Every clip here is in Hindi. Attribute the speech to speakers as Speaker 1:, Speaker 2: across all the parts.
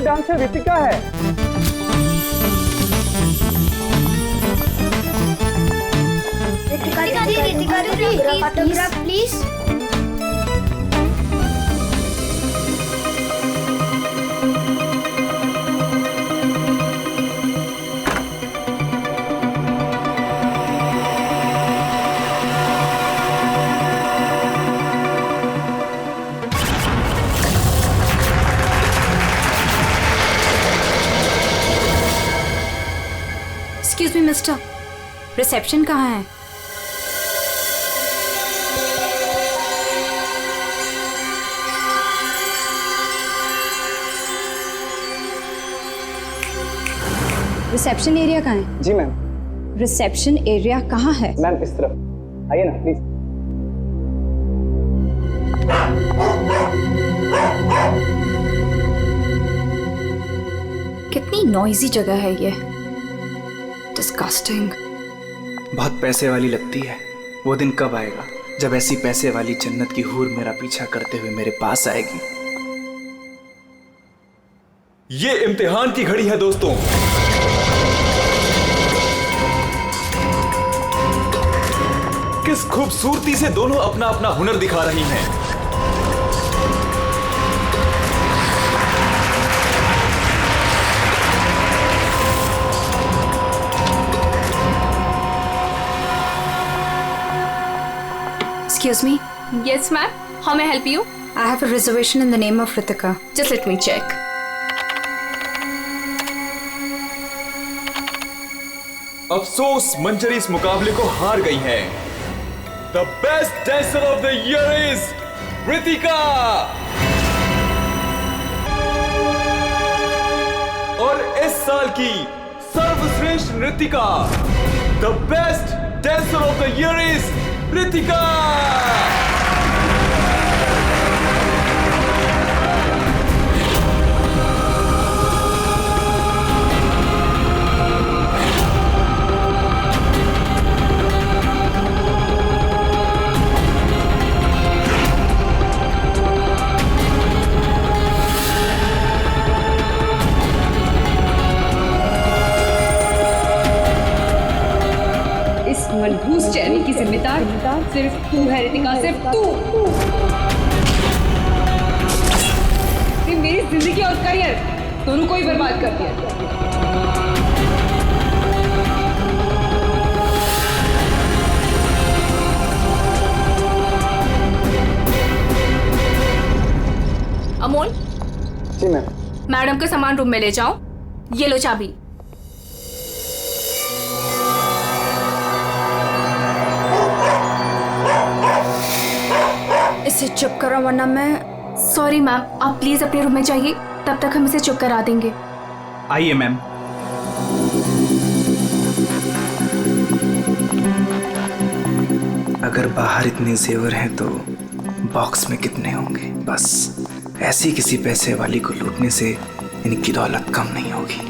Speaker 1: डांसर रितिका है।
Speaker 2: Ritika autograph please.
Speaker 3: Excuse me mister, reception कहाँ है? रिसेप्शन एरिया कहाँ है?
Speaker 1: जी मैम।
Speaker 3: रिसेप्शन एरिया कहाँ है?
Speaker 1: मैम इस तरफ आइए ना प्लीज।
Speaker 3: कितनी नॉइजी जगह है ये, डिस्गस्टिंग।
Speaker 4: बहुत पैसे वाली लगती है। वो दिन कब आएगा जब ऐसी पैसे वाली जन्नत की हूर मेरा पीछा करते हुए मेरे पास आएगी।
Speaker 5: ये इम्तिहान की घड़ी है दोस्तों। किस खूबसूरती से दोनों अपना अपना हुनर दिखा रही हैं।
Speaker 3: Excuse me.
Speaker 6: Yes, ma'am. How may I help you?
Speaker 3: I have a reservation in the name of Ritika.
Speaker 6: Just let me check.
Speaker 5: अफसोस मंजरी इस मुकाबले को हार गई है। The best dancer of the year is Ritika. और इस साल की सर्वश्रेष्ठ नृत्यिका, the best dancer of the year is Ritika.
Speaker 6: इस मनहूस चेहरे की जिम्मेदार सिर्फ तू है रितिका, सिर्फ तू। मेरी जिंदगी और करियर दोनों को ही बर्बाद कर दिया। अमोल,
Speaker 1: जी मैम।
Speaker 6: मैडम का सामान रूम में ले जाओ। ये लो चाबी।
Speaker 3: इसे चुप करो वरना मैं।
Speaker 6: सॉरी मैम, आप प्लीज अपने रूम में जाइए, तब तक हम इसे चुप करा देंगे।
Speaker 4: आइए मैम। अगर बाहर इतने जेवर हैं तो बॉक्स में कितने होंगे। बस ऐसी किसी पैसे वाली को लूटने से इनकी दौलत कम नहीं होगी,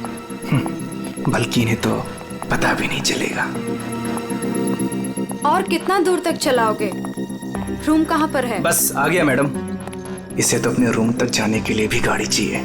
Speaker 4: बल्कि इन्हें तो पता भी नहीं चलेगा।
Speaker 3: और कितना दूर तक चलाओगे? रूम कहाँ पर है?
Speaker 4: बस आ गया मैडम। इसे तो अपने रूम तक जाने के लिए भी गाड़ी चाहिए।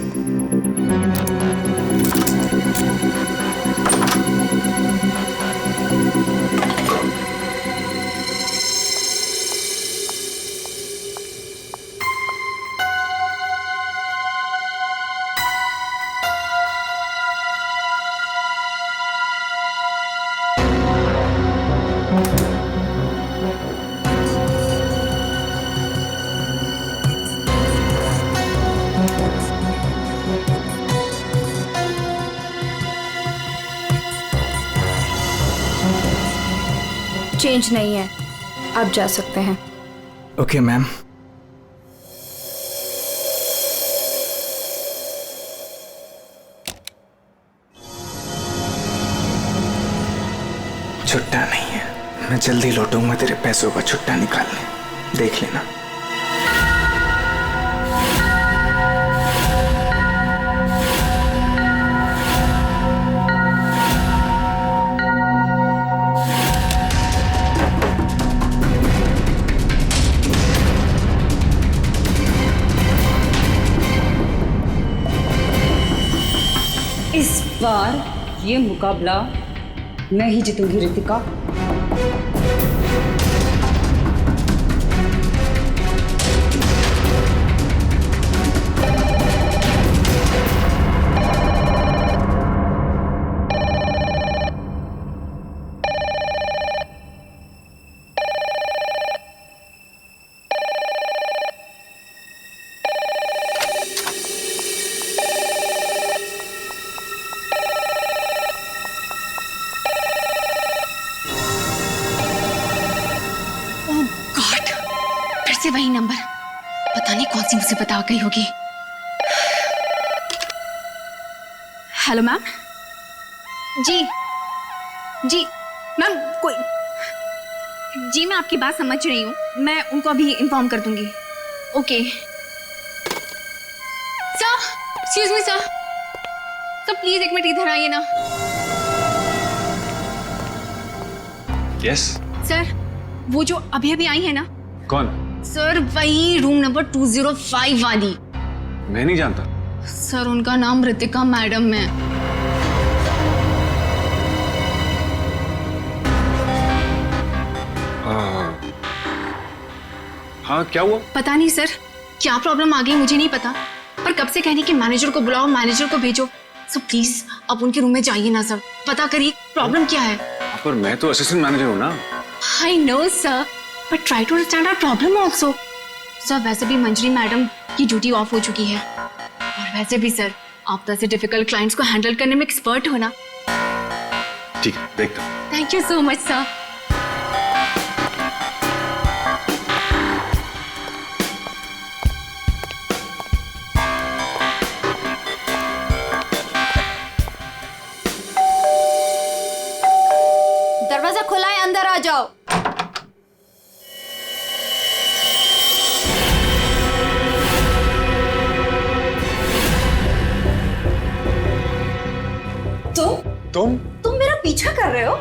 Speaker 3: चेंज नहीं है, आप जा सकते हैं।
Speaker 4: Okay ma'am. छुट्टा नहीं है, मैं जल्दी लौटूंगा तेरे पैसों का छुट्टा निकालने, देख लेना।
Speaker 6: इस बार ये मुकाबला मैं ही जीतूंगी रितिका।
Speaker 3: से वही नंबर, पता नहीं कौन सी मुसीबत आ गई होगी। Hello ma'am. जी जी मैम, कोई जी मैं आपकी बात समझ रही हूँ, मैं उनको अभी इन्फॉर्म कर दूंगी। Okay sir, excuse me sir, please एक मिनट इधर आइए ना।
Speaker 5: यस
Speaker 3: सर, वो जो अभी अभी आई है ना।
Speaker 5: कौन?
Speaker 3: सर वही रूम नंबर 205 वाली।
Speaker 5: मैं नहीं जानता
Speaker 3: सर, उनका नाम रितिका मैडम है।
Speaker 5: हाँ क्या हुआ?
Speaker 3: पता नहीं सर, क्या प्रॉब्लम आ गई मुझे नहीं पता, पर कब से कहने कि मैनेजर को बुलाओ, मैनेजर को भेजो। सर प्लीज आप उनके रूम में जाइए ना सर, पता करिए प्रॉब्लम क्या है।
Speaker 5: पर मैं तो असिस्टेंट मैनेजर हूँ ना।
Speaker 3: I know sir, but try to understand our problem also. Sir वैसे भी मंजरी मैडम की ड्यूटी ऑफ हो चुकी है, और वैसे भी सर आप तो ऐसे डिफिकल्ट क्लाइंट्स को हैंडल करने में एक्सपर्ट हो ना।
Speaker 5: ठीक है, देखता हूँ।
Speaker 3: Thank you so much sir.
Speaker 2: दरवाजा खुला है, अंदर आ जाओ।
Speaker 1: तुम
Speaker 2: मेरा पीछा कर रहे हो?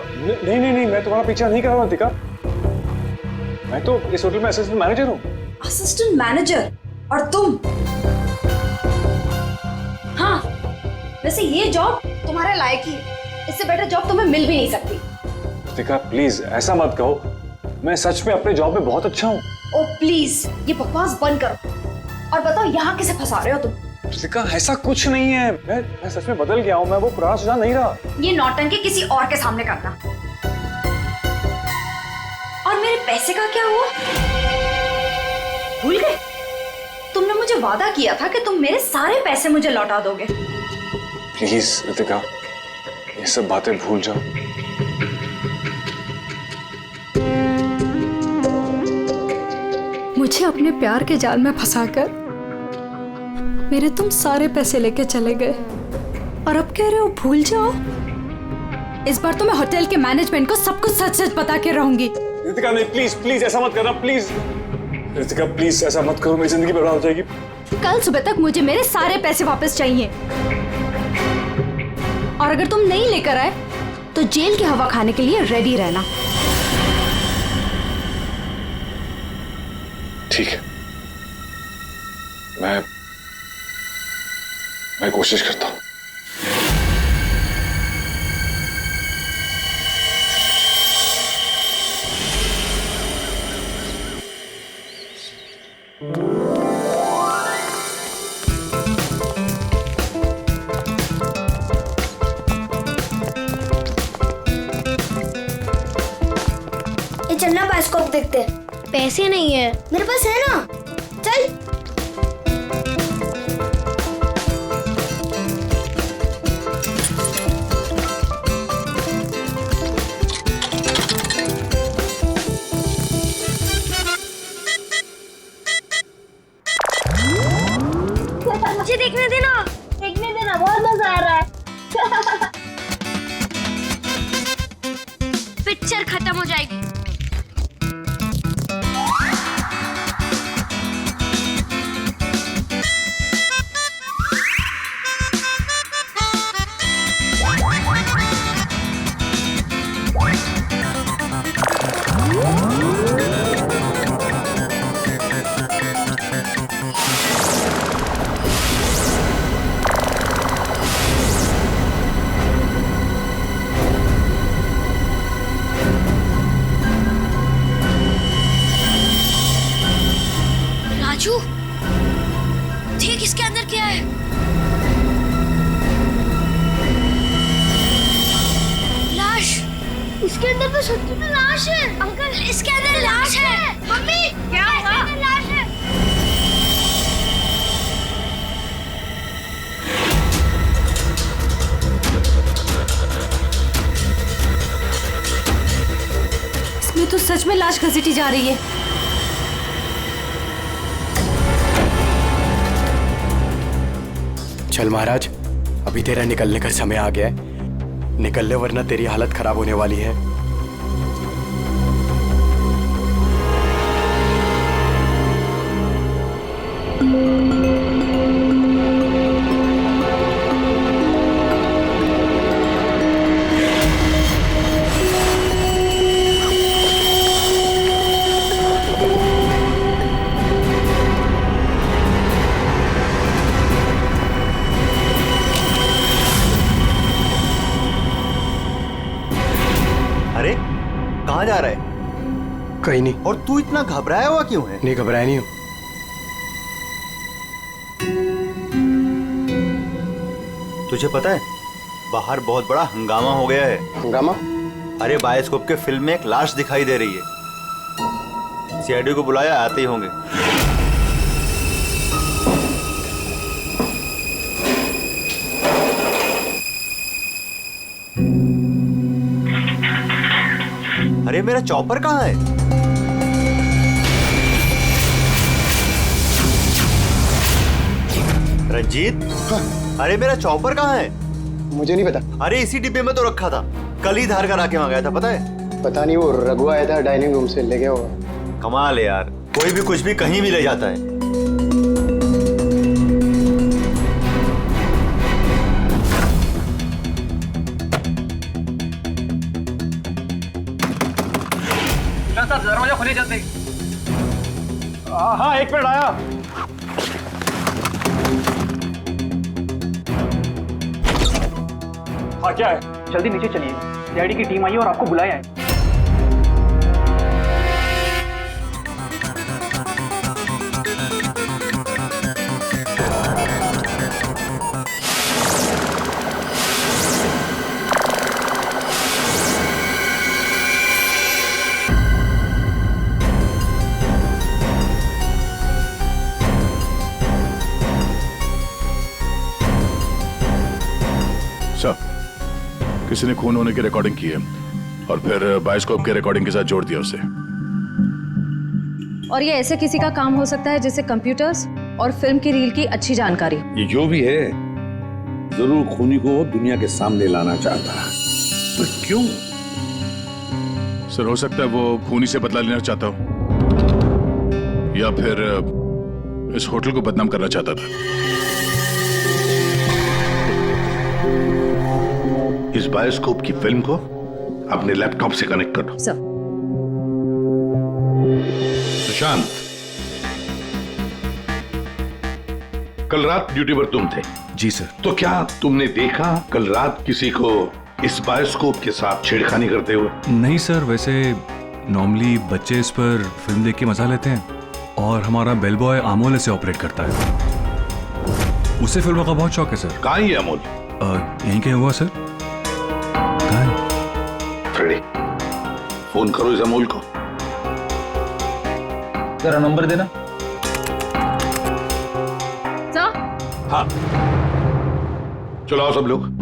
Speaker 1: नहीं, मैं तुम्हारा पीछा नहीं कर रहा हूँ रितिका। मैं तो इस होटल में असिस्टेंट मैनेजर हूँ।
Speaker 2: Assistant manager? और तुम? हाँ, वैसे ये जॉब तुम्हारे लायक ही है, इससे बेटर जॉब तुम्हें मिल भी नहीं सकती।
Speaker 1: रितिका प्लीज ऐसा मत कहो, मैं सच में अपने जॉब में बहुत अच्छा हूँ।
Speaker 2: ओ प्लीज ये बकवास बंद करो और बताओ यहाँ किसे फंसा रहे हो तुम?
Speaker 1: रितिका ऐसा कुछ नहीं है, मैं सच में बदल गया हूँ, मैं वो पुराना सुजान नहीं रहा।
Speaker 2: ये नौटंकी किसी और के सामने करना। और मेरे पैसे का क्या हुआ? भूल गए? तुमने मुझे वादा किया था कि तुम मेरे सारे पैसे मुझे लौटा दोगे।
Speaker 1: प्लीज रितिका ये सब बातें भूल जाओ।
Speaker 7: मुझे अपने प्यार के जाल में फंसाकर मेरे तुम सारे पैसे लेके चले गए, और अब कह रहे हो भूल जाओ। इस बार तो मैं होटल के मैनेजमेंट को सब कुछ सच सच बता के रहूंगी।
Speaker 1: रितिका नहीं, प्लीज ऐसा मत करना, प्लीज रितिका प्लीज ऐसा मत करो, मेरी जिंदगी बर्बाद हो जाएगी।
Speaker 7: कल सुबह तक मुझे मेरे सारे पैसे वापस चाहिए, और अगर तुम नहीं लेकर आए तो जेल की हवा खाने के लिए रेडी रहना।
Speaker 1: ठीक है, मैं कोशिश करता हूँ।
Speaker 2: ये चलना बायोस्कोप देखते। पैसे नहीं है मेरे पास, है ना? चल। मुझे देखने देना, बहुत मजा आ रहा है। पिक्चर खत्म हो जाएगी। अंकल सच्ची में लाश है। अंकल इसके अंदर लाश है। मम्मी क्या हुआ? लाश है।
Speaker 7: इसमें तो सच में लाश घसीटी जा रही है।
Speaker 8: चल महाराज, अभी तेरा निकलने का समय आ गया है। निकल ले वरना तेरी हालत खराब होने वाली है।
Speaker 9: अरे कहाँ जा रहा है?
Speaker 8: कहीं नहीं।
Speaker 9: और तू इतना घबराया हुआ क्यों है?
Speaker 8: नहीं, घबराया नहीं हूँ।
Speaker 9: तुझे पता है बाहर बहुत बड़ा हंगामा हो गया है।
Speaker 8: हंगामा?
Speaker 9: अरे बायोस्कोप के फिल्म में एक लाश दिखाई दे रही है। सीआईडी को बुलाया, आते ही होंगे। अरे मेरा चॉपर कहाँ है? रंजीत, अरे मेरा चॉपर कहाँ है?
Speaker 8: मुझे नहीं पता।
Speaker 9: अरे इसी डिब्बे में तो रखा था, कल ही धार कर आके मंगाया था, पता है?
Speaker 8: पता नहीं, वो रघु आया था डाइनिंग रूम से, ले गया होगा।
Speaker 9: कमाल है यार, कोई भी कुछ भी कहीं भी ले जाता है।
Speaker 1: दरवाजा खोलिए जल्दी। हाँ, एक मिनट आया। हाँ क्या है?
Speaker 10: जल्दी नीचे चलिए, सीआईडी की टीम आई है और आपको बुलाया है।
Speaker 11: सर, किसी ने खून होने की रिकॉर्डिंग की है और फिर बायोस्कोप के रिकॉर्डिंग के साथ जोड़ दिया उसे।
Speaker 6: और ये ऐसे किसी का काम हो सकता है जिसे कंप्यूटर्स और फिल्म की रील की अच्छी जानकारी।
Speaker 12: ये जो भी है जरूर खूनी को दुनिया के सामने लाना चाहता है। पर क्यों?
Speaker 11: सर, हो सकता है वो खूनी से बदला लेना चाहता हो या फिर इस होटल को बदनाम करना चाहता था।
Speaker 12: इस बायोस्कोप की फिल्म को अपने लैपटॉप से कनेक्ट करो।
Speaker 6: सर।
Speaker 12: सुशांत, कल रात ड्यूटी पर तुम थे?
Speaker 8: जी सर।
Speaker 12: तो क्या तुमने देखा कल रात किसी को इस बायोस्कोप के साथ छेड़खानी करते हुए?
Speaker 13: नहीं सर, वैसे नॉर्मली बच्चे इस पर फिल्म देख के मजा लेते हैं और हमारा बेल बॉय अमोल इसे ऑपरेट करता है। उसे फिल्मों का बहुत शौक है सर।
Speaker 12: कहाँ है अमोल?
Speaker 13: यहीं कहीं हुआ सर।
Speaker 12: फ्रेडी, फोन करो इस अमोल को।
Speaker 10: जरा नंबर देना।
Speaker 6: सर?
Speaker 12: हाँ, चलो आओ सब लोग।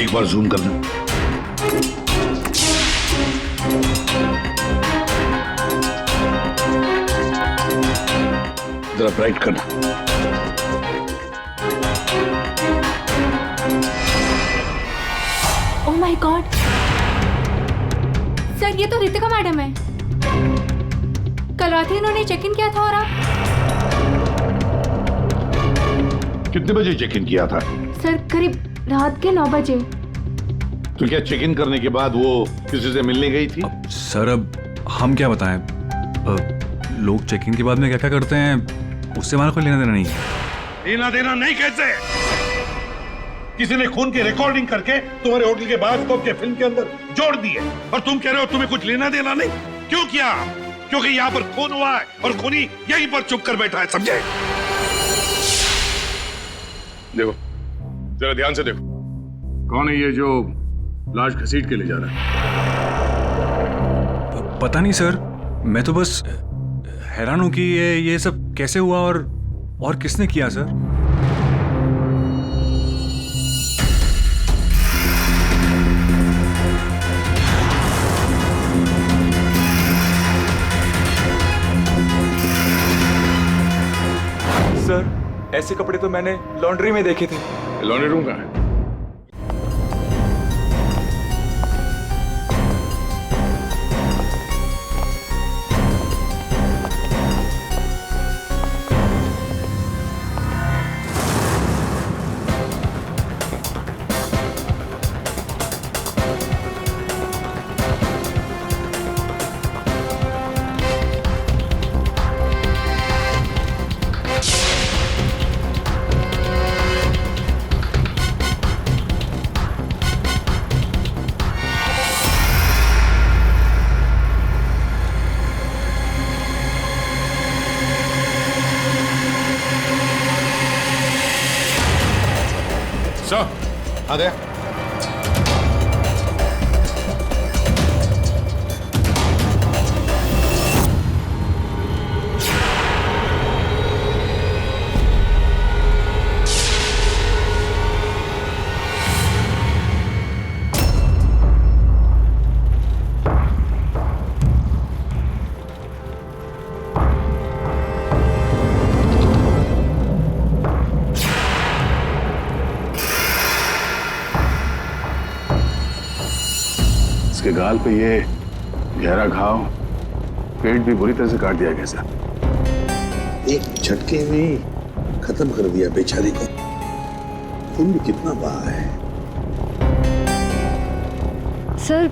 Speaker 12: एक बार जूम करना। जरा ब्राइट करना।
Speaker 7: ओह माय गॉड सर, ये तो रितिका मैडम है। कल रात ही इन्होंने चेक इन किया था। और आप?
Speaker 12: कितने बजे चेक इन किया था?
Speaker 7: सर करीब रात के 9 बजे।
Speaker 12: तो क्या चेक इन करने के बाद वो किसी से मिलने गई थी?
Speaker 13: सर अब हम क्या बताएं, लोग चेक इन के बाद में क्या क्या करते हैं उससे हमारा कोई लेना देना नहीं है।
Speaker 12: लेना देना नहीं कहते, किसी ने खून की रिकॉर्डिंग करके तुम्हारे होटल के बायोस्कोप के फिल्म के अंदर जोड़ दिए, और तुम कह रहे हो तुम्हें कुछ लेना देना नहीं। क्यों किया? क्योंकि यहाँ पर खून हुआ है और खूनी यहीं पर चुप कर बैठा है, समझे?
Speaker 11: देखो, जरा ध्यान से देखो, कौन है ये जो लाश घसीट के ले जा रहा है?
Speaker 13: पता नहीं सर, मैं तो बस हैरान हूं कि ये सब कैसे हुआ और किसने किया सर।
Speaker 5: सर, ऐसे कपड़े तो मैंने लॉन्ड्री में देखे थे।
Speaker 11: लॉन्ड्री रूम कहाँ है?
Speaker 12: आ गया।
Speaker 11: इसके गाल पे ये गहरा घाव, पेट भी बुरी तरह से काट दिया गया सर।
Speaker 12: एक झटके में खत्म कर दिया बेचारी को। खून भी कितना बहा है।
Speaker 14: सर,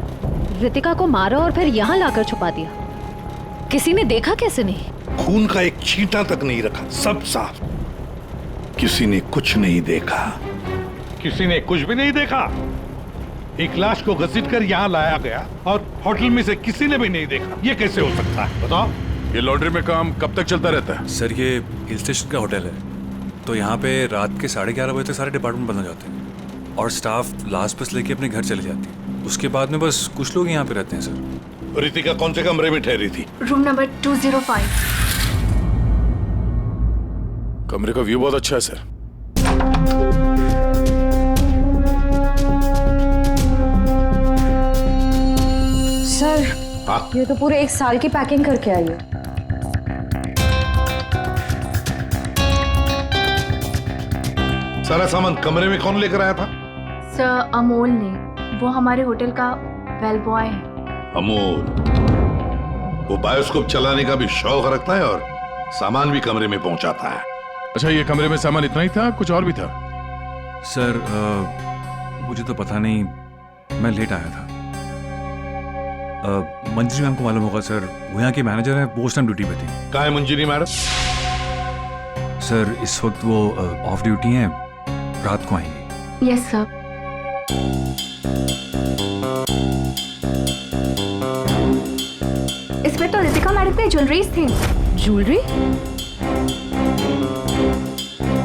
Speaker 14: रितिका को मारा और फिर यहाँ लाकर छुपा दिया। किसी ने देखा कैसे नहीं?
Speaker 12: खून का एक छींटा तक नहीं रखा, सब साफ। किसी ने कुछ नहीं देखा। किसी ने कुछ भी नहीं देखा। एक लाश को घसीटकर यहाँ लाया गया और होटल में से किसी ने भी नहीं देखा। ये कैसे हो सकता है, बताओ?
Speaker 11: ये लॉन्ड्री में काम कब तक चलता रहता है?
Speaker 13: सर, ये हिल स्टेशन का होटल है, तो यहाँ पे रात के 11:30 बजे तक सारे डिपार्टमेंट बंद हो जाते हैं और स्टाफ लास्ट बस लेके अपने घर चले जाती है। उसके बाद में बस कुछ लोग यहाँ पे रहते हैं सर।
Speaker 12: रितिका कौन से कमरे में ठहरी थी?
Speaker 3: Room number 205।
Speaker 11: कमरे का व्यू बहुत अच्छा है सर।
Speaker 14: सर, ये तो पूरे 1 साल की पैकिंग करके आई है।
Speaker 12: सारा सामान कमरे में कौन लेकर आया था?
Speaker 3: सर, अमोल ने। वो हमारे होटल का बेल बॉय है।
Speaker 12: अमोल, वो बायोस्कोप चलाने का भी शौक रखता है और सामान भी कमरे में पहुंचाता है।
Speaker 11: अच्छा, ये कमरे में सामान इतना ही था, कुछ और भी था?
Speaker 13: सर, मुझे तो पता नहीं, मैं लेट आया था। मंजरी मैम को मालूम होगा सर, वो यहाँ की मैनेजर है, वो उस टाइम ड्यूटी पे थी।
Speaker 12: कहाँ है मंजरी मैडम?
Speaker 13: सर, इस वक्त वो ऑफ ड्यूटी हैं, रात को आएंगी।
Speaker 3: Yes sir. इसमें तो रितिका मैडम के ज्वेलरीज थे।
Speaker 14: ज्वेलरी?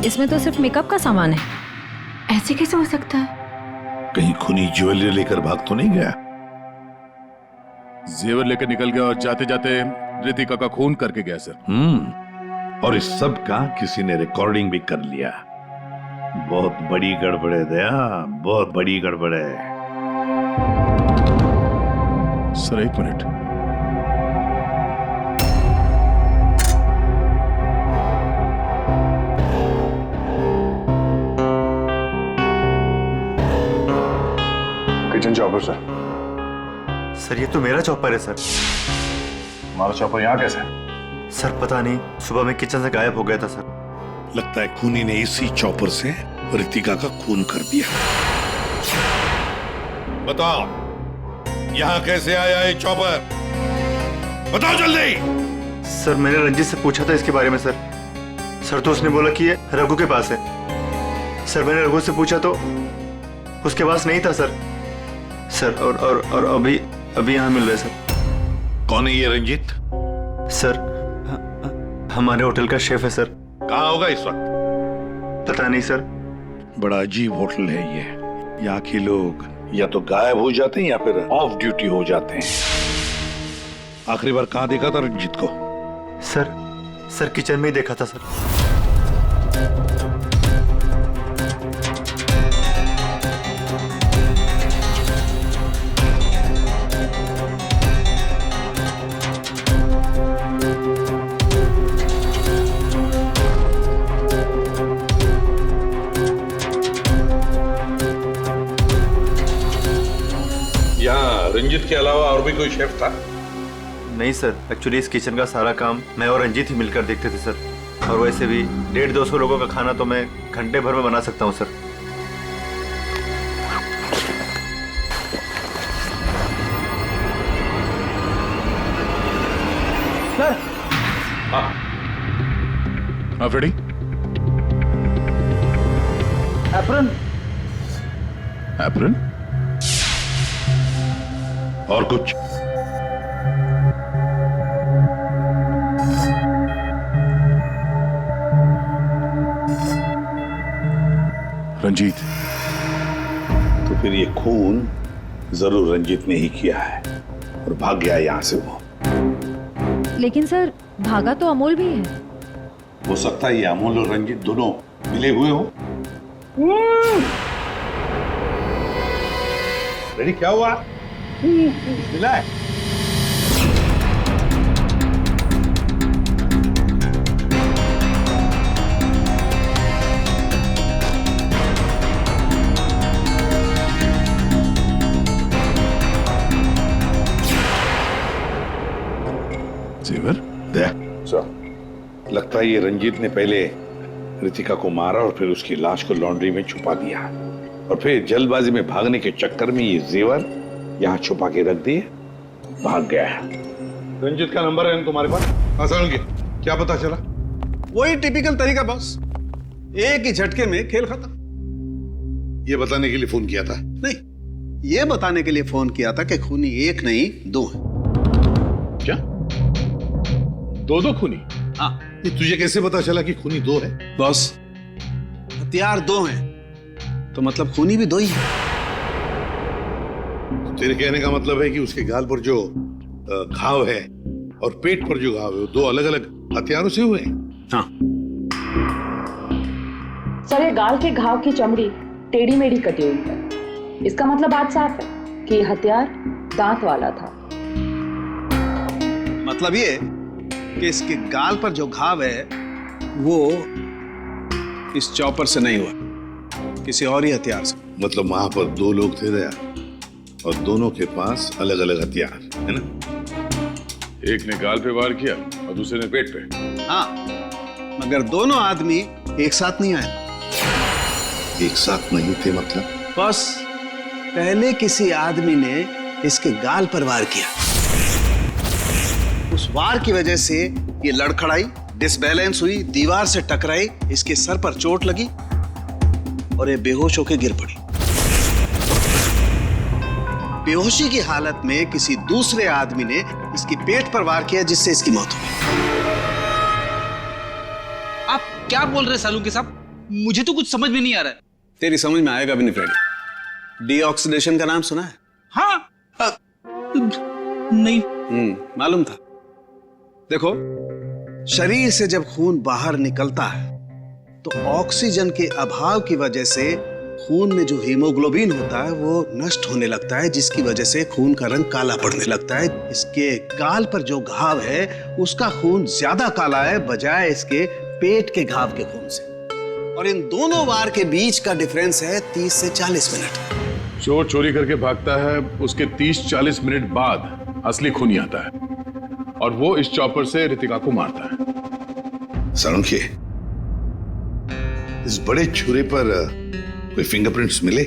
Speaker 14: इसमें तो सिर्फ मेकअप का सामान है।
Speaker 3: ऐसे कैसे हो सकता है?
Speaker 12: कहीं खूनी ज्वेलरी लेकर भाग तो नहीं गया?
Speaker 11: जेवर लेकर निकल गया और जाते जाते रितिका का खून करके गया सर।
Speaker 12: और इस सब का किसी ने रिकॉर्डिंग भी कर लिया। बहुत बड़ी गड़बड़ है दया, बहुत बड़ी गड़बड़ है।
Speaker 11: Sir, 1 minute.
Speaker 1: Kitchen chopper sir.
Speaker 9: Sir, ये तो मेरा चॉपर है सर।
Speaker 1: हमारा चॉपर यहाँ कैसे?
Speaker 9: सर, पता नहीं, सुबह में किचन से गायब हो गया था सर।
Speaker 12: लगता है खूनी ने इसी चॉपर से रितिका का खून कर दिया। बताओ, यहाँ कैसे आया ये चॉपर? बताओ जल्दी।
Speaker 9: सर, मैंने रंजीत से पूछा था इसके बारे में सर। सर तो उसने बोला कि ये रघु के पास है। सर मैंने रघु से पूछा तो उसके पास नहीं था सर। सर और अभी यहाँ मिल रहे सर।
Speaker 12: कौन है ये रंजीत?
Speaker 9: सर हमारे होटल का शेफ है सर।
Speaker 12: कहाँ होगा इस वक्त?
Speaker 9: पता नहीं सर।
Speaker 12: बड़ा अजीब होटल है ये। यहाँ के लोग या तो गायब हो जाते हैं या फिर ऑफ ड्यूटी हो जाते हैं। आखिरी बार कहाँ देखा था रंजीत को?
Speaker 9: सर किचन में ही देखा था सर।
Speaker 12: यहाँ रंजीत के अलावा और भी कोई शेफ था?
Speaker 9: नहीं सर, एक्चुअली इस किचन का सारा काम मैं और रंजीत ही मिलकर देखते थे सर। और वैसे भी 150-200 लोगों का खाना तो मैं घंटे भर में बना सकता हूँ सर।
Speaker 11: सर हाँ फ्रेडी।
Speaker 10: एप्रन।
Speaker 11: एप्रन
Speaker 12: और कुछ?
Speaker 11: रंजीत।
Speaker 12: तो फिर ये खून जरूर रंजीत ने ही किया है और भाग गया यहाँ से वो।
Speaker 14: लेकिन सर भागा तो अमोल भी है।
Speaker 12: हो सकता है ये अमोल और रंजीत दोनों मिले हुए हो। रेडी क्या हुआ? मिला है?
Speaker 11: जेवर?
Speaker 12: लगता है ये रंजीत ने पहले रितिका को मारा और फिर उसकी लाश को लॉन्ड्री में छुपा दिया और फिर जल्दबाजी में भागने के चक्कर में ये जेवर यहाँ छुपा के रख दिए, भाग गया है। रंजीत का नंबर है तुम्हारे पास? हाँ सर, क्या पता चला?
Speaker 15: वही टिपिकल तरीका बॉस, एक ही झटके में खेल खत्म।
Speaker 12: ये बताने के लिए फोन किया था?
Speaker 15: नहीं, ये बताने के लिए फोन किया था कि खूनी एक नहीं दो है।
Speaker 12: क्या? दो खूनी?
Speaker 15: हाँ।
Speaker 12: ये तुझे कैसे पता चला कि खूनी दो है?
Speaker 15: बॉस हथियार दो हैं तो मतलब खूनी भी दो ही है।
Speaker 12: तेरे कहने का मतलब है कि उसके गाल पर जो घाव है और पेट पर जो घाव है वो दो अलग अलग हथियारों से हुए हैं?
Speaker 15: हाँ।
Speaker 6: सर ये गाल के घाव की चमड़ी टेढ़ी मेढ़ी कटी हुई है। इसका मतलब बात साफ है कि हथियार दांत वाला था।
Speaker 15: मतलब ये कि इसके गाल पर जो घाव है वो इस चॉपर से नहीं हुआ, किसी और ही हथियार से।
Speaker 12: मतलब वहां पर दो लोग थे दया और दोनों के पास अलग अलग हथियार है ना?
Speaker 11: एक ने गाल पे वार किया और दूसरे ने पेट पे।
Speaker 15: हाँ, मगर दोनों आदमी एक साथ नहीं आए।
Speaker 12: एक साथ नहीं थे मतलब?
Speaker 15: बस पहले किसी आदमी ने इसके गाल पर वार किया, उस वार की वजह से ये लड़खड़ाई, डिसबैलेंस हुई, दीवार से टकराई, इसके सर पर चोट लगी और ये बेहोश होकर गिर पड़ी। बेहोशी की हालत में किसी दूसरे आदमी ने इसकी पेट पर वार किया जिससे इसकी मौत हो गई।
Speaker 10: आप क्या बोल रहे सालू के साहब? मुझे तो कुछ समझ में नहीं आ रहा है।
Speaker 15: तेरी समझ में आएगा भी नहीं फ्रेडी। डीऑक्सीडेशन का नाम सुना है?
Speaker 10: हाँ। नहीं।
Speaker 15: मालूम था। देखो, शरीर से जब खून बाहर निकलता है तो ऑक्सीजन के अभाव की वजह से खून में जो हीमोग्लोबिन होता है वो नष्ट होने लगता है, जिसकी वजह से खून का रंग काला पड़ने लगता है। इसके गाल पर जो घाव है उसका खून ज्यादा काला है बजाय इसके पेट के घाव के खून से। और इन दोनों वार के बीच का डिफरेंस है 30 से 40 मिनट।
Speaker 11: चोर चोरी करके भागता है, उसके 30-40 मिनट बाद असली खूनी आता है और वो इस चॉपर से रितिका को मारता है।
Speaker 12: सालुंखे, इस बड़े छुरे पर कोई फिंगरप्रिंट्स मिले?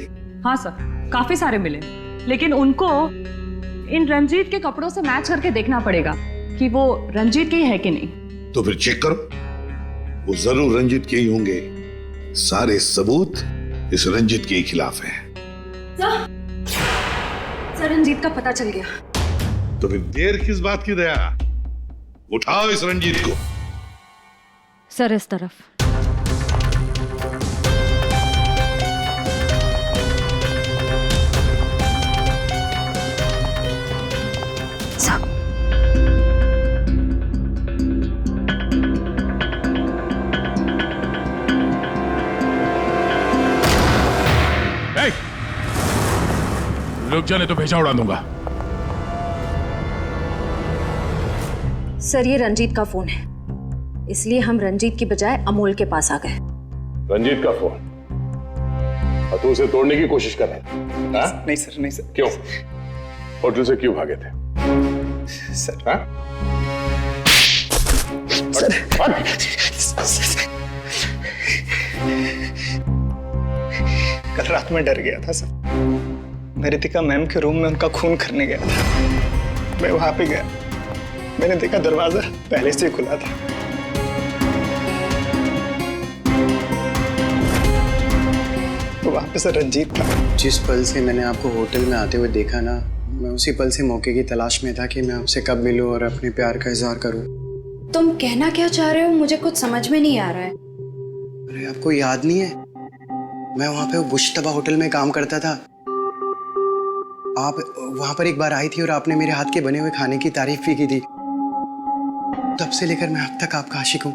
Speaker 6: हाँ सर, काफी सारे मिले, लेकिन उनको इन रंजीत के कपड़ों से मैच करके देखना पड़ेगा कि वो रंजीत के ही है कि नहीं।
Speaker 12: तो फिर चेक करो, वो जरूर रंजीत के ही होंगे सारे सबूत इस रंजीत के खिलाफ हैं।
Speaker 3: सर रंजीत का पता चल गया।
Speaker 12: तो फिर देर किस बात की दया? उठाओ इस रंजीत को।
Speaker 14: सर इस तरफ।
Speaker 11: रुक जाने तो भेजा उड़ा दूंगा।
Speaker 14: सर ये रंजीत का फोन है, इसलिए हम रंजीत की बजाय अमोल के पास आ गए।
Speaker 11: रंजीत का फोन? और तू उसे तोड़ने की कोशिश कर रहा है?
Speaker 4: नहीं सर, नहीं सर।
Speaker 11: क्यों? होटल से क्यों भागे थे?
Speaker 4: सर
Speaker 11: हाँ?
Speaker 4: कल रात में डर गया था सर। मैं रितिका मैम के रूम में उनका खून करने गया था। मैं वहां पे गया, मैंने देखा दरवाजा पहले से खुला था। तो वहां पे सर रंजीत था।
Speaker 8: जिस पल से मैंने आपको होटल में आते हुए देखा ना, मैं उसी पल से मौके की तलाश में था कि मैं आपसे कब मिलूं और अपने प्यार का इजहार करूं।
Speaker 7: तुम कहना क्या चाह रहे हो? मुझे कुछ समझ में नहीं आ रहा है।
Speaker 8: अरे आपको याद नहीं है, मैं वहां पे वो बुश्तबा होटल में काम करता था। आप वहां पर एक बार आई थी और आपने मेरे हाथ के बने हुए खाने की तारीफ भी की थी। तब से लेकर मैं अब तक आपका आशिक हूँ।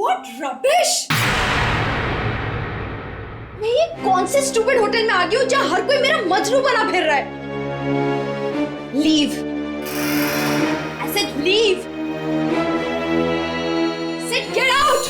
Speaker 7: What rubbish! मैं ये कौन से स्टूपिड होटल में आ गई हूँ जहाँ हर कोई मेरा मजनू बना फिर रहा है? Leave! I said leave! I said get out!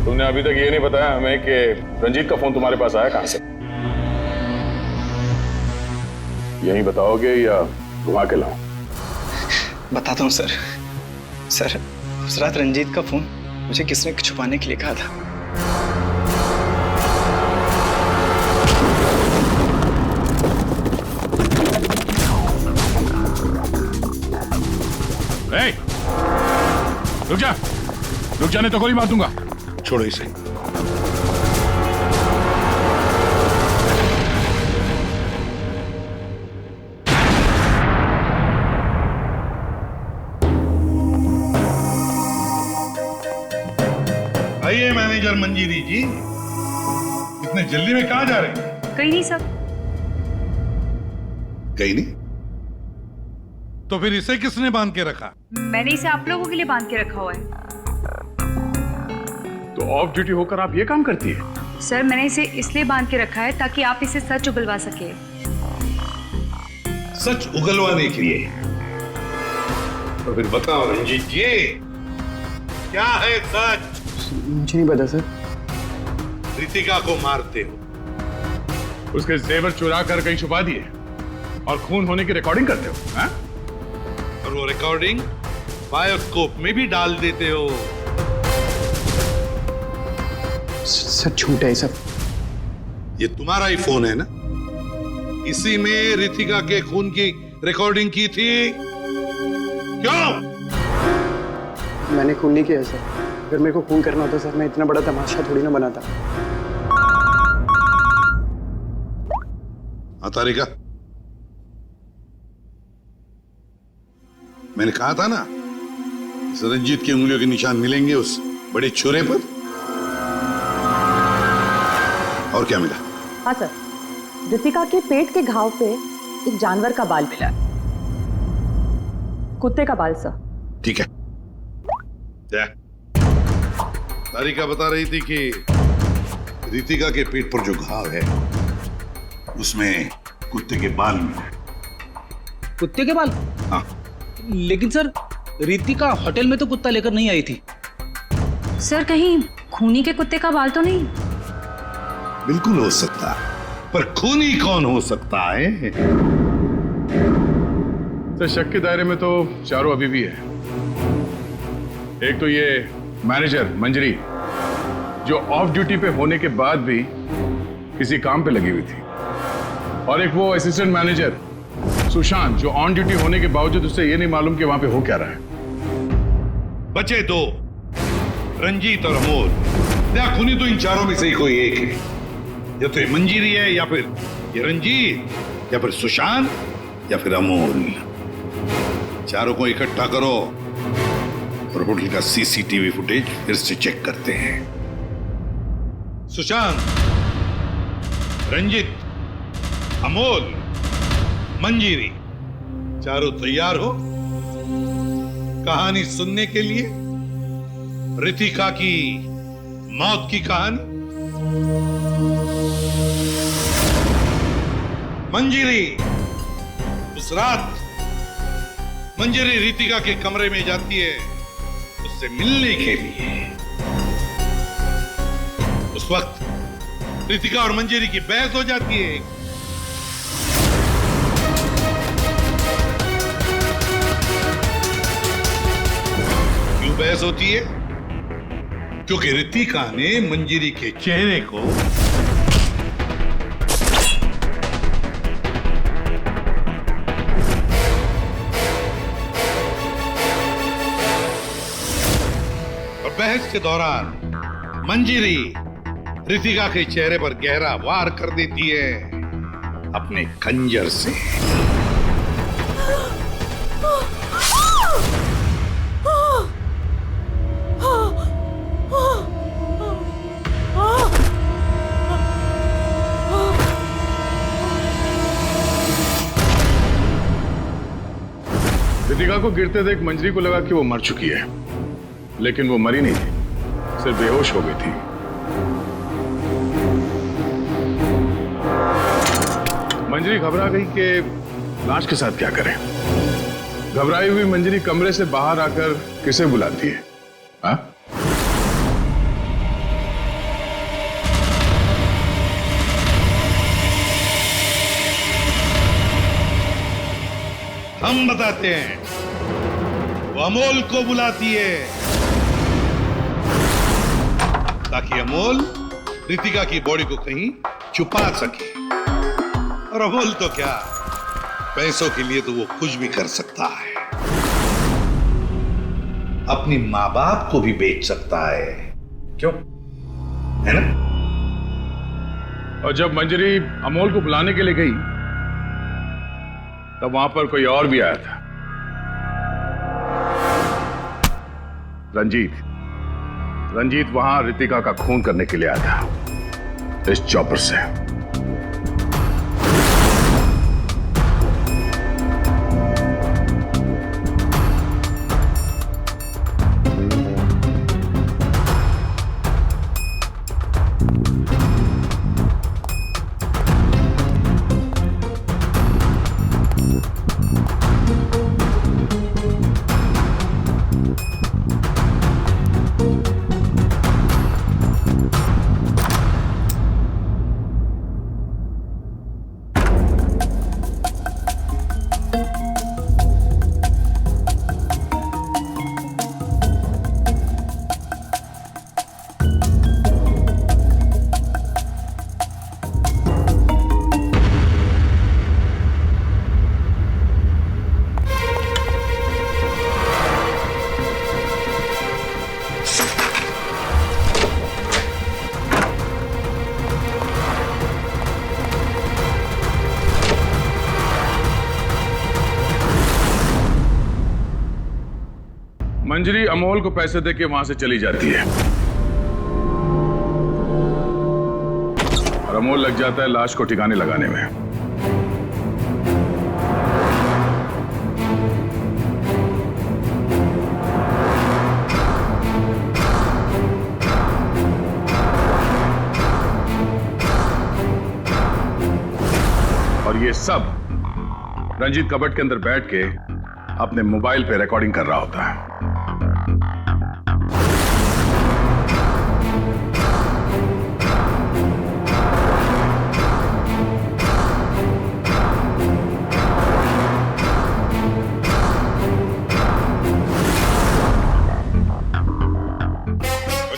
Speaker 11: तुमने अभी तक ये नहीं बताया हमें कि रंजीत का फोन तुम्हारे पास आया कहां से? यही बताओगे या घुमा के लाऊं?
Speaker 4: बताता हूँ सर। सर उस रात रंजीत का फोन मुझे किसने छुपाने के लिए कहा था।
Speaker 11: रुक जा, रुक जाने तो गोली मार दूंगा।
Speaker 12: छोड़ो इसे। आइए मैनेजर मंजीरी जी, इतने जल्दी में कहां जा रहे हैं?
Speaker 14: कहीं नहीं सर।
Speaker 12: कहीं नहीं? तो फिर इसे किसने बांध के रखा?
Speaker 14: मैंने इसे आप लोगों के लिए बांध के रखा हुआ है।
Speaker 11: तो ऑफ ड्यूटी होकर आप ये काम करती है?
Speaker 14: सर मैंने इसे इसलिए बांध के रखा है ताकि आप इसे सच उगलवा सके।
Speaker 12: सच उगलवाने के लिए? तो फिर बताओ रंजीत जी, क्या है सच?
Speaker 8: मुझे नहीं पता सर।
Speaker 12: रितिका को मारते हो,
Speaker 11: उसके जेवर चुरा कर कहीं छुपा दिए और खून होने की रिकॉर्डिंग करते हो, हाँ?
Speaker 12: और वो रिकॉर्डिंग बायोस्कोप में भी डाल देते हो।
Speaker 8: सच झूठ है सब।
Speaker 12: ये तुम्हारा ही फोन है ना? इसी में रितिका के खून की रिकॉर्डिंग की थी। क्यों?
Speaker 8: मैंने खून नहीं किया सर। अगर मेरे को खून करना होता सर, मैं इतना बड़ा तमाशा थोड़ी ना बनाता।
Speaker 12: हाँ तारिका, मैंने कहा था ना, इस रंजीत की उंगलियों के निशान मिलेंगे उस बड़े छुरे पर। और क्या मिला?
Speaker 6: हाँ सर, रितिका के पेट के घाव पे एक जानवर का बाल मिला। कुत्ते का बाल सर।
Speaker 12: ठीक है। तारिका बता रही थी कि रितिका के पेट पर जो घाव है उसमें कुत्ते के बाल मिले।
Speaker 10: कुत्ते के बाल?
Speaker 12: हाँ।
Speaker 10: लेकिन सर रितिका होटल में तो कुत्ता लेकर नहीं आई थी।
Speaker 14: सर कहीं खूनी के कुत्ते का बाल तो नहीं?
Speaker 12: बिल्कुल हो सकता है, पर खूनी कौन हो सकता है?
Speaker 11: तो शक के दायरे में तो चारों अभी भी है। एक तो ये मैनेजर मंजरी जो ऑफ ड्यूटी पे होने के बाद भी किसी काम पे लगी हुई थी, और एक वो असिस्टेंट मैनेजर सुशांत जो ऑन ड्यूटी होने के बावजूद उससे ये नहीं मालूम कि वहां पे हो क्या रहा है।
Speaker 12: बचे दो, रंजीत और अमोल। या खूनी तो इन चारों में से ही कोई एक है। या तो ये मंजीरी है, या फिर ये रंजीत, या फिर सुशांत, या फिर अमोल। चारों को इकट्ठा करो और होटल का सीसीटीवी फुटेज फिर से चेक करते हैं। सुशांत, रंजीत, अमोल, मंजीरी, चारों तैयार हो कहानी सुनने के लिए? रितिका की मौत की कहानी। मंजीरी, उस रात मंजीरी रितिका के कमरे में जाती है उससे मिलने के लिए। उस वक्त रितिका और मंजीरी की बहस हो जाती है। क्यों बहस होती है? क्योंकि रितिका ने मंजीरी के चेहरे को बहस के दौरान मंजीरी रितिका के चेहरे पर गहरा वार कर देती है अपने खंजर से।
Speaker 11: रितिका को गिरते देख मंजरी को लगा कि वो मर चुकी है, लेकिन वो मरी नहीं थी, सिर्फ बेहोश हो गई थी। मंजरी घबरा गई कि लाश के साथ क्या करें। घबराई हुई मंजरी कमरे से बाहर आकर किसे बुलाती है? हाँ?
Speaker 12: हम बताते हैं। वो अमोल को बुलाती है ताकि अमोल रितिका की बॉडी को कहीं छुपा सके। और अमोल तो क्या, पैसों के लिए तो वो कुछ भी कर सकता है। अपनी माँ बाप को भी बेच सकता है, क्यों? है ना?
Speaker 11: और जब मंजरी अमोल को बुलाने के लिए गई तब वहां पर कोई और भी आया था। रंजीत वहां रितिका का खून करने के लिए आया था इस चॉपर से। मंजरी अमोल को पैसे देके वहां से चली जाती है और अमोल लग जाता है लाश को ठिकाने लगाने में। और ये सब रंजीत कबट के अंदर बैठ के अपने मोबाइल पे रिकॉर्डिंग कर रहा होता है।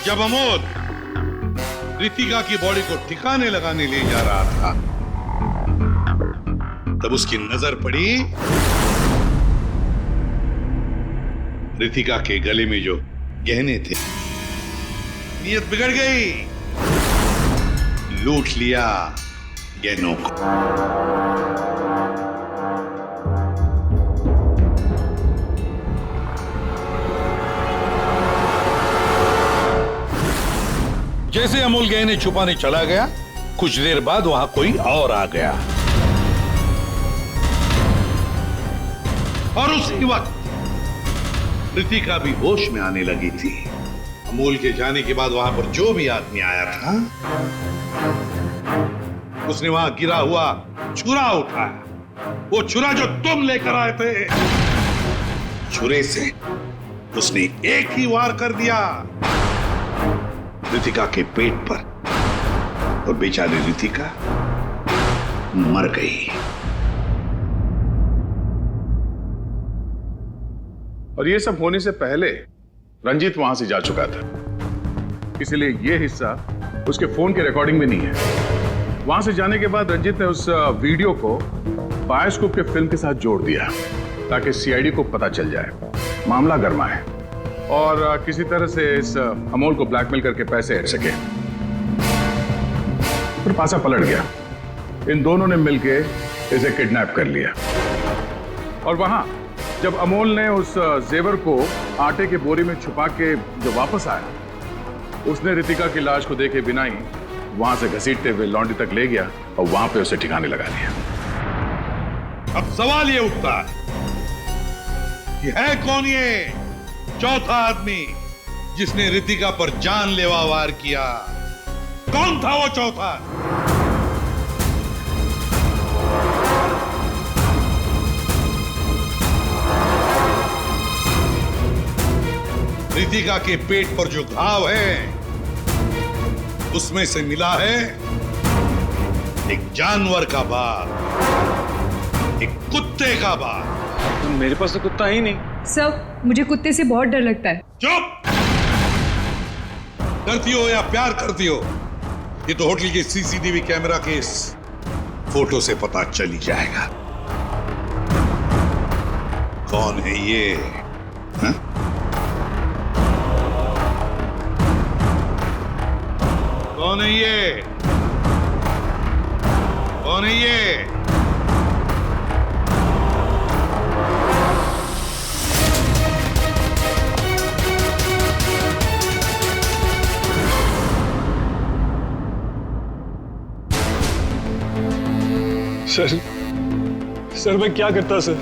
Speaker 12: जब अमोल रितिका की बॉडी को ठिकाने लगाने ले जा रहा था, तब उसकी नजर पड़ी रितिका के गले में जो गहने थे। नीयत बिगड़ गई, लूट लिया गहनों को। जैसे अमोल गहने छुपाने चला गया, कुछ देर बाद वहां कोई और आ गया और उसी वक्त रितिका भी होश में आने लगी थी। अमोल के जाने के बाद वहां पर जो भी आदमी आया था, उसने वहां गिरा हुआ छुरा उठाया। वो छुरा जो तुम लेकर आए थे, छुरे से उसने एक ही वार कर दिया रितिका के पेट पर, और बेचारी रितिका मर गई।
Speaker 11: और ये सब होने से पहले रंजीत वहां से जा चुका था, इसलिए ये हिस्सा उसके फोन के रिकॉर्डिंग में नहीं है। वहां से जाने के बाद रंजीत ने उस वीडियो को बायोस्कोप के फिल्म के साथ जोड़ दिया ताकि सीआईडी को पता चल जाए, मामला गर्मा है और किसी तरह से इस अमोल को ब्लैकमेल करके पैसे हट सके। फिर पासा पलट गया, इन दोनों ने मिलके इसे किडनैप कर लिया। और वहां जब अमोल ने उस जेवर को आटे के बोरी में छुपा के जब वापस आया, उसने रितिका की लाश को देखे बिना ही वहां से घसीटते हुए लॉन्ड्री तक ले गया और वहां पे उसे ठिकाने लगा दिया।
Speaker 12: अब सवाल ये उठता है कि है कौन ये चौथा आदमी जिसने रितिका पर जानलेवा वार किया? कौन था वो चौथा? रितिका के पेट पर जो घाव है, उसमें से मिला है एक जानवर का बाल, एक कुत्ते का बाल।
Speaker 1: तो मेरे पास तो कुत्ता ही नहीं।
Speaker 16: सर, मुझे कुत्ते से बहुत डर लगता है।
Speaker 12: चुप! डरती हो या प्यार करती हो, ये तो होटल के सीसीटीवी कैमरा के इस फोटो से पता चल ही जाएगा कौन है ये। हा? कौन है ये? कौन है ये?
Speaker 1: सर मैं क्या करता सर?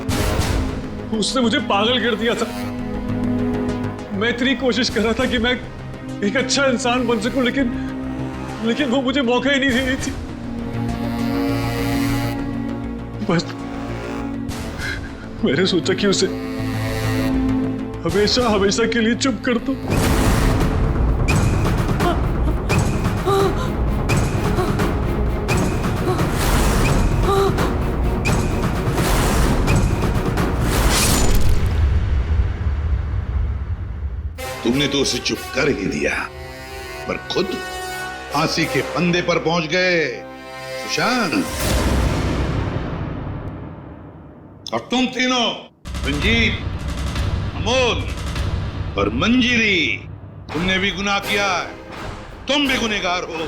Speaker 1: उसने मुझे पागल कर दिया था। मैं इतनी कोशिश कर रहा था कि मैं एक अच्छा इंसान बन सकूं, लेकिन वो मुझे मौका ही नहीं दे रही थी। बस मैंने सोचा कि उसे हमेशा हमेशा के लिए चुप कर दो।
Speaker 12: तुमने तो उसे चुप कर ही दिया, पर खुद फांसी के फंदे पर पहुंच गए सुशांत। और तुम तीनों, रंजीत, अमोल और मंजिरी, तुमने भी गुनाह किया है। तुम भी गुनहगार हो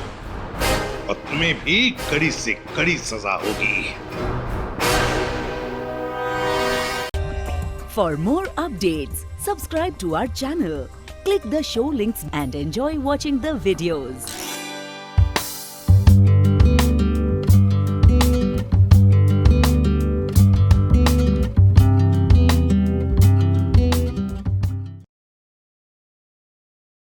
Speaker 12: और तुम्हें भी कड़ी से कड़ी सजा होगी।
Speaker 17: For more updates, subscribe to our channel, click the show links and enjoy watching the videos.